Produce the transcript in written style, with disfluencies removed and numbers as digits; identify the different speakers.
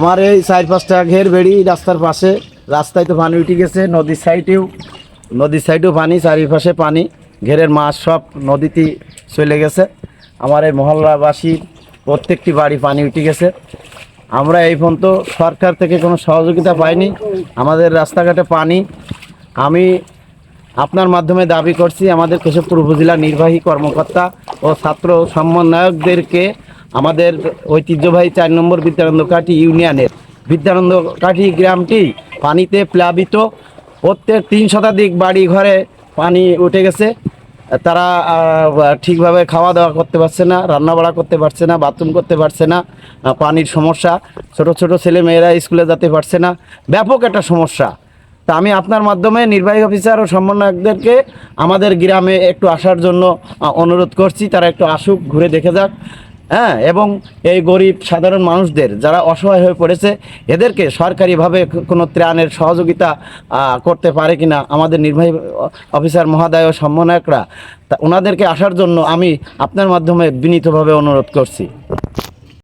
Speaker 1: আমার এই 4-5টা ঘের বেড়ি রাস্তার পাশে, রাস্তায় তো পানি উঠে গেছে, নদীর সাইডেও পানি, চারিপাশে পানি, ঘেরের মাছ সব নদীতে চলে গেছে। আমার এই মহল্লাবাসীর প্রত্যেকটি বাড়ি পানি উঠে গেছে। আমরা এই পর্যন্ত সরকার থেকে কোনো সহযোগিতা পাইনি। আমাদের রাস্তাঘাটে পানি। আমি আপনার মাধ্যমে দাবি করছি আমাদের কেশবপুর উপজেলা নির্বাহী কর্মকর্তা ও ছাত্র সমন্বয়কদেরকে আমাদের ঐতিহ্যবাহী 4 নম্বর বিদ্যানন্দকাঠি ইউনিয়নের বিদ্যানন্দকাঠি গ্রামটি পানিতে প্লাবিত। প্রত্যেক 3 শতাধিক বাড়ি ঘরে পানি উঠে গেছে। তারা ঠিকভাবে খাওয়া দাওয়া করতে পারছে না, রান্নাবাড়া করতে পারছে না, বাথরুম করতে পারছে না। পানির সমস্যা, ছোট ছোট ছেলে মেয়েরা স্কুলে যেতে পারছে না, ব্যাপক একটা সমস্যা। তা আমি আপনার মাধ্যমে নির্বাহী অফিসার ও সমন্বয়কদেরকে আমাদের গ্রামে একটু আসার জন্য অনুরোধ করছি। তারা একটু আসুক, ঘুরে দেখে যাক। হ্যাঁ, এবং এই গরিব সাধারণ মানুষদের যারা অসহায় হয়ে পড়েছে, এদেরকে সরকারিভাবে কোনো ত্রাণের সহযোগিতা করতে পারে কিনা আমাদের নির্বাহী অফিসার মহোদয় ও সমন্বয়করা, তা ওনাদেরকে আসার জন্য আমি আপনার মাধ্যমে বিনীতভাবে অনুরোধ করছি।